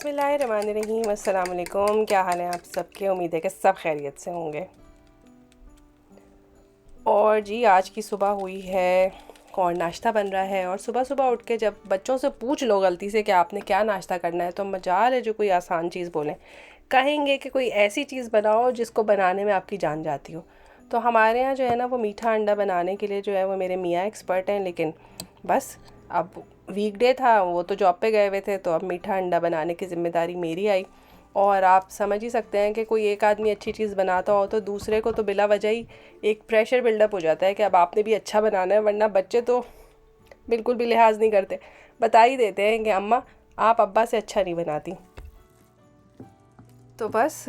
बिस्मिल्लाहिर्रहमानिर्रहीम। अस्सलाम वालेकुम। क्या हाल है आप सबके? उम्मीद है कि सब खैरियत से होंगे। और जी आज की सुबह हुई है और नाश्ता बन रहा है। और सुबह सुबह उठ के जब बच्चों से पूछ लो गलती से कि आपने क्या नाश्ता करना है, तो मजाल है जो कोई आसान चीज़ बोलें। कहेंगे कि कोई ऐसी चीज़ बनाओ जिसको बनाने में आपकी जान जाती हो। तो हमारे यहाँ जो है ना, वो मीठा अंडा बनाने के लिए जो है वो मेरे मियाँ एक्सपर्ट हैं। लेकिन बस अब वीकडे था, वो तो जॉब पे गए हुए थे, तो अब मीठा अंडा बनाने की ज़िम्मेदारी मेरी आई। और आप समझ ही सकते हैं कि कोई एक आदमी अच्छी चीज़ बनाता हो तो दूसरे को तो बिला वजह ही एक प्रेशर बिल्डअप हो जाता है कि अब आपने भी अच्छा बनाना है, वरना बच्चे तो बिल्कुल भी लिहाज नहीं करते, बता ही देते हैं कि अम्मा आप अब्बा से अच्छा नहीं बनाती। तो बस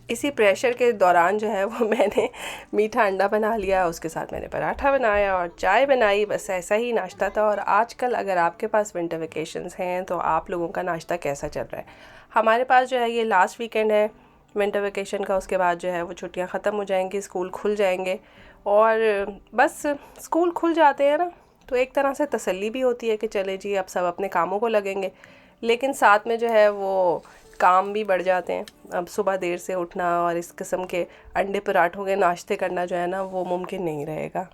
इसी प्रेशर के दौरान जो है वो मैंने मीठा अंडा बना लिया, उसके साथ मैंने पराठा बनाया और चाय बनाई। बस ऐसा ही नाश्ता था। और आजकल अगर आपके पास विंटर वेकेशंस हैं तो आप लोगों का नाश्ता कैसा चल रहा है? हमारे पास जो है ये लास्ट वीकेंड है विंटर वेकेशन का। उसके बाद जो है वो छुट्टियां ख़त्म हो जाएंगी, स्कूल खुल जाएंगे। और बस स्कूल खुल जाते हैं ना, तो एक तरह से तसल्ली भी होती है कि चले जी अब सब अपने कामों को लगेंगे। लेकिन साथ में जो है वो काम भी बढ़ जाते हैं। अब सुबह देर से उठना और इस किस्म के अंडे पराठों के नाश्ते करना जो है ना, वो मुमकिन नहीं रहेगा।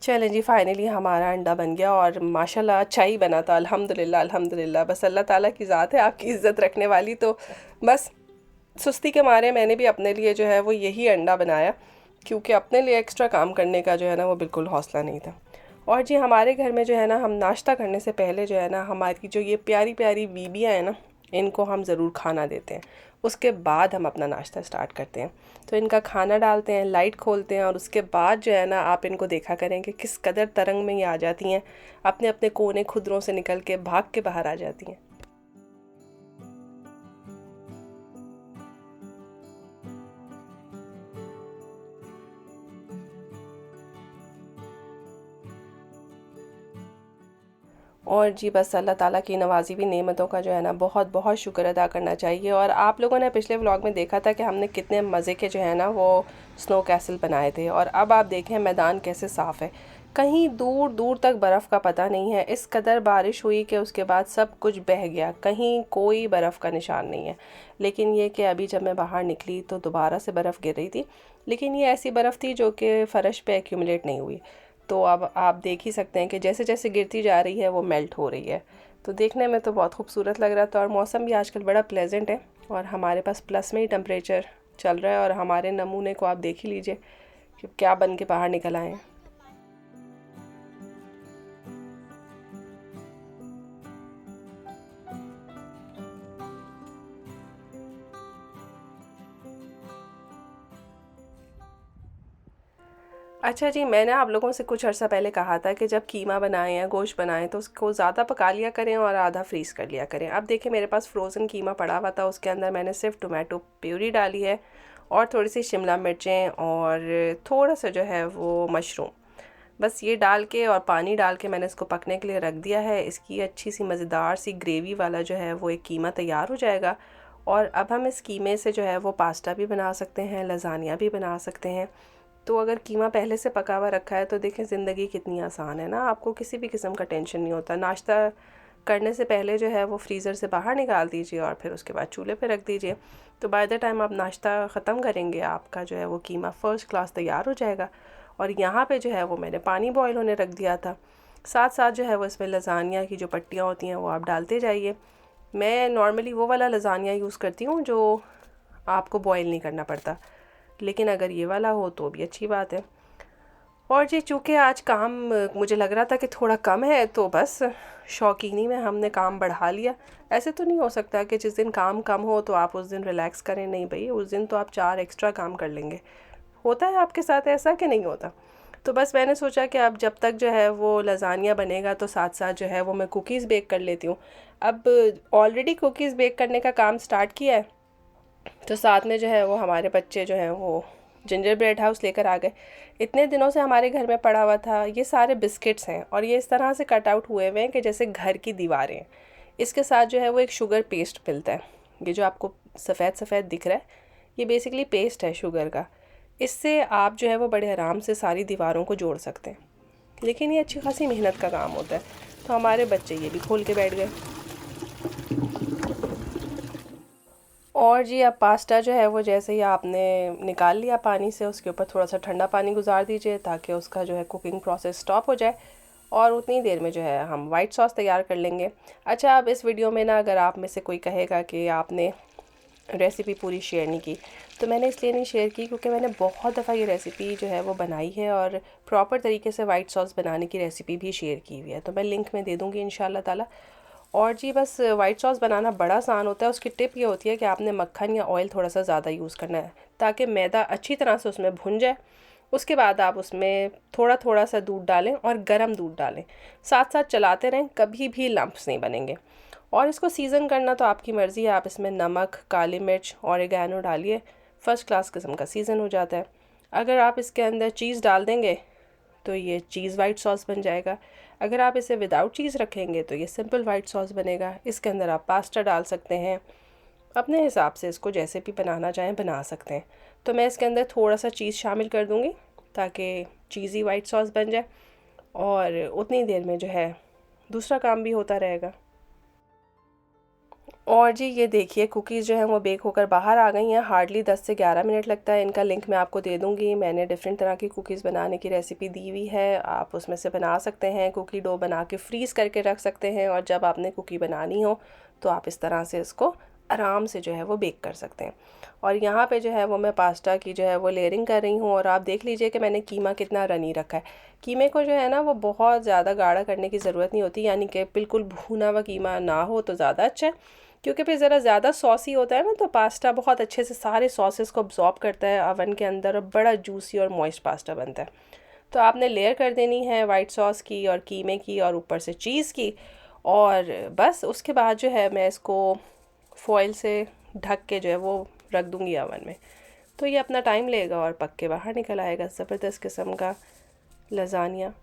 चलें जी, फाइनली हमारा अंडा बन गया और माशाल्लाह अच्छा ही बना था। अल्हम्दुलिल्लाह अल्हम्दुलिल्लाह। बस अल्लाह ताला की ज़ात है आपकी इज़्ज़त रखने वाली। तो बस सुस्ती के मारे मैंने भी अपने लिए जो है वो यही अंडा बनाया, क्योंकि अपने लिए एक्स्ट्रा काम करने का जो है ना वो बिल्कुल हौसला नहीं था। और जी हमारे घर में जो है ना, हम नाश्ता करने से पहले जो है ना, हमारी जो ये प्यारी प्यारी बीबियाँ हैं ना, इनको हम ज़रूर खाना देते हैं। उसके बाद हम अपना नाश्ता स्टार्ट करते हैं। तो इनका खाना डालते हैं, लाइट खोलते हैं और उसके बाद जो है ना, आप इनको देखा करें कि किस कदर तरंग में ये आ जाती हैं, अपने अपने कोने खुदरों से निकल के भाग के बाहर आ जाती हैं। और जी बस अल्लाह ताला की नवाजी हुई नेमतों का जो है ना, बहुत बहुत शुक्र अदा करना चाहिए। और आप लोगों ने पिछले व्लॉग में देखा था कि हमने कितने मज़े के जो है ना वो स्नो कैसल बनाए थे। और अब आप देखें मैदान कैसे साफ़ है, कहीं दूर दूर तक बर्फ़ का पता नहीं है। इस कदर बारिश हुई कि उसके बाद सब कुछ बह गया, कहीं कोई बर्फ़ का निशान नहीं है। लेकिन ये कि अभी जब मैं बाहर निकली तो दोबारा से बर्फ़ गिर रही थी, लेकिन ये ऐसी बर्फ़ थी जो कि फ़र्श पे एक्यूमुलेट नहीं हुई। तो अब आप देख ही सकते हैं कि जैसे जैसे गिरती जा रही है वो मेल्ट हो रही है। तो देखने में तो बहुत खूबसूरत लग रहा था। और मौसम भी आजकल बड़ा प्लेजेंट है और हमारे पास प्लस में ही टेम्परेचर चल रहा है। और हमारे नमूने को आप देख ही लीजिए कि क्या बन के बाहर निकल आए हैं। अच्छा जी, मैंने आप लोगों से कुछ अर्सा पहले कहा था कि जब कीमा बनाएं या गोश्त बनाएं तो उसको ज़्यादा पका लिया करें और आधा फ्रीज़ कर लिया करें। अब देखिए मेरे पास फ्रोज़न कीमा पड़ा हुआ था, उसके अंदर मैंने सिर्फ टोमेटो प्यूरी डाली है और थोड़ी सी शिमला मिर्चें और थोड़ा सा जो है वो मशरूम, बस ये डाल के और पानी डाल के मैंने इसको पकने के लिए रख दिया है। इसकी अच्छी सी मज़ेदार सी ग्रेवी वाला जो है वो एक कीमा तैयार हो जाएगा। और अब हम इस कीमे से जो है वो पास्ता भी बना सकते हैं, लज़ानिया भी बना सकते हैं। तो अगर कीमा पहले से पका हुआ रखा है तो देखें ज़िंदगी कितनी आसान है ना, आपको किसी भी किस्म का टेंशन नहीं होता। नाश्ता करने से पहले जो है वो फ्रीज़र से बाहर निकाल दीजिए और फिर उसके बाद चूल्हे पे रख दीजिए। तो बाय द टाइम आप नाश्ता ख़त्म करेंगे, आपका जो है वो कीमा फ़र्स्ट क्लास तैयार हो जाएगा। और यहाँ पे जो है वो मैंने पानी बॉयल होने रख दिया था। साथ साथ जो है वो इसमें लज़ानिया की जो पट्टियाँ होती हैं वो आप डालते जाइए। मैं नॉर्मली वो वाला लज़ानिया यूज़ करती हूँ जो आपको बॉयल नहीं करना पड़ता, लेकिन अगर ये वाला हो तो भी अच्छी बात है। और जी चूँकि आज काम मुझे लग रहा था कि थोड़ा कम है, तो बस शौकीनी में हमने काम बढ़ा लिया। ऐसे तो नहीं हो सकता कि जिस दिन काम कम हो तो आप उस दिन रिलैक्स करें, नहीं भाई, उस दिन तो आप 4 एक्स्ट्रा काम कर लेंगे। होता है आपके साथ ऐसा कि नहीं होता? तो बस मैंने सोचा कि अब जब तक जो है वो लज़ानिया बनेगा तो साथ साथ जो है वो मैं कुकीज़ बेक कर लेती हूँ। अब ऑलरेडी कुकीज़ बेक करने का काम स्टार्ट किया है, तो साथ में जो है वो हमारे बच्चे जो हैं वो जिंजर ब्रेड हाउस लेकर आ गए। इतने दिनों से हमारे घर में पड़ा हुआ था। ये सारे बिस्किट्स हैं और ये इस तरह से कट आउट हुए हुए हैं कि जैसे घर की दीवारें हैं। इसके साथ जो है वो एक शुगर पेस्ट मिलता है। ये जो आपको सफ़ेद सफ़ेद दिख रहा है, ये बेसिकली पेस्ट है शुगर का। इससे आप जो है वो बड़े आराम से सारी दीवारों को जोड़ सकते हैं, लेकिन ये अच्छी खासी मेहनत का काम होता है। तो हमारे बच्चे ये भी खोल के बैठ गए। और जी अब पास्ता जो है वो जैसे ही आपने निकाल लिया पानी से, उसके ऊपर थोड़ा सा ठंडा पानी गुजार दीजिए ताकि उसका जो है कुकिंग प्रोसेस स्टॉप हो जाए, और उतनी देर में जो है हम वाइट सॉस तैयार कर लेंगे। अच्छा, अब इस वीडियो में ना अगर आप में से कोई कहेगा कि आपने रेसिपी पूरी शेयर नहीं की, तो मैंने इसलिए नहीं शेयर की क्योंकि मैंने बहुत दफ़ा ये रेसिपी जो है वो बनाई है और प्रॉपर तरीके से वाइट सॉस बनाने की रेसिपी भी शेयर की हुई है, तो मैं लिंक में दे दूँगी इंशाल्लाह ताला। और जी बस वाइट सॉस बनाना बड़ा आसान होता है। उसकी टिप ये होती है कि आपने मक्खन या ऑयल थोड़ा सा ज़्यादा यूज़ करना है ताकि मैदा अच्छी तरह से उसमें भुन जाए। उसके बाद आप उसमें थोड़ा थोड़ा सा दूध डालें और गर्म दूध डालें, साथ साथ चलाते रहें, कभी भी लम्प्स नहीं बनेंगे। और इसको सीज़न करना तो आपकी मर्ज़ी है, आप इसमें नमक, काली मिर्च, ऑरिगैनो डालिए, फ़र्स्ट क्लास किस्म का सीज़न हो जाता है। अगर आप इसके अंदर चीज़ डाल देंगे तो ये चीज़ वाइट सॉस बन जाएगा। अगर आप इसे विदाउट चीज़ रखेंगे तो ये सिंपल वाइट सॉस बनेगा। इसके अंदर आप पास्ता डाल सकते हैं, अपने हिसाब से इसको जैसे भी बनाना चाहें बना सकते हैं। तो मैं इसके अंदर थोड़ा सा चीज़ शामिल कर दूँगी ताकि चीज़ी वाइट सॉस बन जाए, और उतनी देर में जो है दूसरा काम भी होता रहेगा। और जी ये देखिए कुकीज़ जो हैं वो बेक होकर बाहर आ गई हैं। हार्डली 10 से 11 मिनट लगता है। इनका लिंक मैं आपको दे दूँगी। मैंने डिफरेंट तरह की कुकीज़ बनाने की रेसिपी दी हुई है, आप उसमें से बना सकते हैं। कुकी डो बना के फ्रीज़ करके रख सकते हैं, और जब आपने कुकी बनानी हो तो आप इस तरह से इसको आराम से जो है वो बेक कर सकते हैं। और यहाँ पे जो है वो मैं पास्ता की जो है वो लेयरिंग कर रही हूँ, और आप देख लीजिए कि मैंने कीमा कितना रनी रखा है। कीमे को जो है ना वो बहुत ज़्यादा गाढ़ा करने की ज़रूरत नहीं होती, यानी कि बिल्कुल भुना हुआ कीमा ना हो तो ज़्यादा अच्छा है, क्योंकि फिर ज़रा ज़्यादा सॉसी होता है ना तो पास्ता बहुत अच्छे से सारे सॉसेस को अब्जॉर्ब करता है अवन के अंदर, और बड़ा जूसी और मॉइस्ट पास्ता बनता है। तो आपने लेयर कर देनी है वाइट सॉस की और कीमे की और ऊपर से चीज़ की, और बस उसके बाद जो है मैं इसको फॉइल से ढक के जो है वो रख दूँगी अवन में। तो ये अपना टाइम लेगा और पक के बाहर निकल आएगा ज़बरदस्त किस्म का लज़ानिया।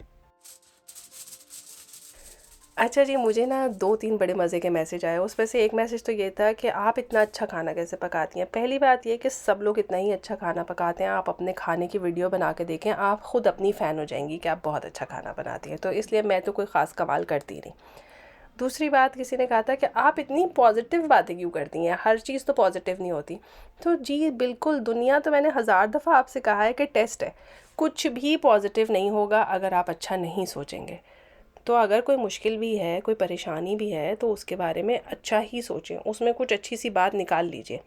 अच्छा जी, मुझे ना 2-3 बड़े मज़े के मैसेज आए। उसमें से एक मैसेज तो ये था कि आप इतना अच्छा खाना कैसे पकाती हैं। पहली बात ये कि सब लोग इतना ही अच्छा खाना पकाते हैं। आप अपने खाने की वीडियो बना के देखें, आप ख़ुद अपनी फ़ैन हो जाएंगी कि आप बहुत अच्छा खाना बनाती हैं। तो इसलिए मैं तो कोई ख़ास कमाल करती नहीं। दूसरी बात, किसी ने कहा था कि आप इतनी पॉजिटिव बातें क्यों करती हैं, हर चीज़ तो पॉजिटिव नहीं होती। तो जी बिल्कुल, दुनिया तो मैंने हज़ार दफ़ा आपसे कहा है कि टेस्ट है, कुछ भी पॉजिटिव नहीं होगा अगर आप अच्छा नहीं सोचेंगे। तो अगर कोई मुश्किल भी है, कोई परेशानी भी है, तो उसके बारे में अच्छा ही सोचें, उसमें कुछ अच्छी सी बात निकाल लीजिए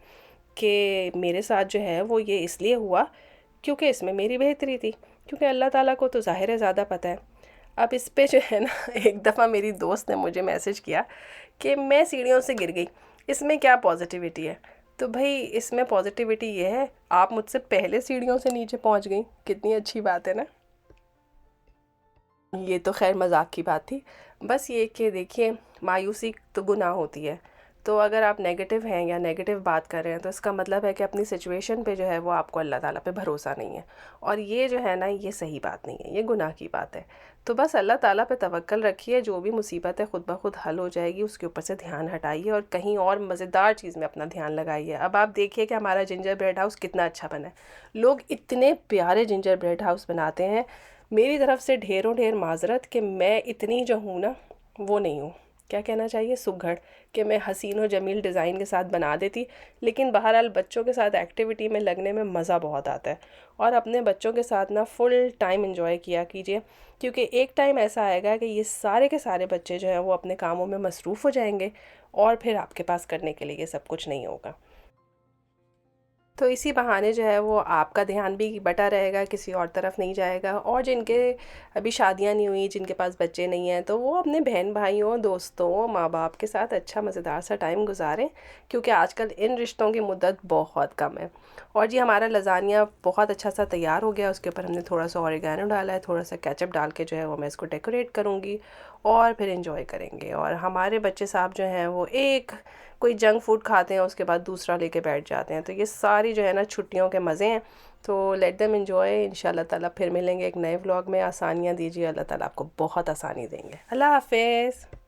कि मेरे साथ जो है वो ये इसलिए हुआ क्योंकि इसमें मेरी बेहतरी थी, क्योंकि अल्लाह ताला को तो ज़ाहिर है ज़्यादा पता है। अब इस पे जो है ना एक दफ़ा मेरी दोस्त ने मुझे मैसेज किया कि मैं सीढ़ियों से गिर गई, इसमें क्या पॉजिटिविटी है? तो भाई इसमें पॉजिटिविटी ये है, आप मुझसे पहले सीढ़ियों से नीचे पहुंच गई, कितनी अच्छी बात है ना। ये तो खैर मज़ाक की बात थी। बस ये कि देखिए, मायूसी तो गुनाह होती है। तो अगर आप नेगेटिव हैं या नेगेटिव बात कर रहे हैं तो इसका मतलब है कि अपनी सिचुएशन पे जो है वो आपको अल्लाह ताला पे भरोसा नहीं है, और ये जो है ना ये सही बात नहीं है, ये गुनाह की बात है। तो बस अल्लाह ताला पे तवक्कल रखिए, जो भी मुसीबत है ख़ुद ब खुद हल हो जाएगी, उसके ऊपर से ध्यान हटाइए और कहीं और मज़ेदार चीज़ में अपना ध्यान लगाइए। अब आप देखिए कि हमारा जिंजर ब्रेड हाउस कितना अच्छा बना है। लोग इतने प्यारे जिंजर ब्रेड हाउस बनाते हैं। मेरी तरफ से ढेरों ढेर माजरत कि मैं इतनी जो हूँ ना वो नहीं हूँ, क्या कहना चाहिए, सुघड़, कि मैं हसीन और जमील डिज़ाइन के साथ बना देती। लेकिन बहरहाल बच्चों के साथ एक्टिविटी में लगने में मज़ा बहुत आता है, और अपने बच्चों के साथ ना फुल टाइम एंजॉय किया कीजिए, क्योंकि एक टाइम ऐसा आएगा कि ये सारे के सारे बच्चे जो हैं वो अपने कामों में मसरूफ़ हो जाएंगे, और फिर आपके पास करने के लिए ये सब कुछ नहीं होगा। तो इसी बहाने जो है वो आपका ध्यान भी बटा रहेगा, किसी और तरफ नहीं जाएगा। और जिनके अभी शादियां नहीं हुई, जिनके पास बच्चे नहीं हैं, तो वो अपने बहन भाइयों, दोस्तों, माँ बाप के साथ अच्छा मज़ेदार सा टाइम गुजारें, क्योंकि आजकल इन रिश्तों की मुद्दत बहुत कम है। और जी हमारा लज़ानिया बहुत अच्छा सा तैयार हो गया। उसके ऊपर हमने थोड़ा सा ऑरिगेनो डाला है, थोड़ा सा केचप डाल के जो है वो मैं इसको डेकोरेट करूँगी, और फिर इंजॉय करेंगे। और हमारे बच्चे साहब जो हैं वो एक कोई जंक फूड खाते हैं उसके बाद दूसरा लेके बैठ जाते हैं। तो ये सारी जो है ना छुट्टियों के मज़े हैं। तो लेट देम एंजॉय। इंशाल्लाह ताला फिर मिलेंगे एक नए व्लॉग में। आसानियाँ दीजिए, अल्लाह ताला आपको बहुत आसानी देंगे। अल्लाह हाफिज़।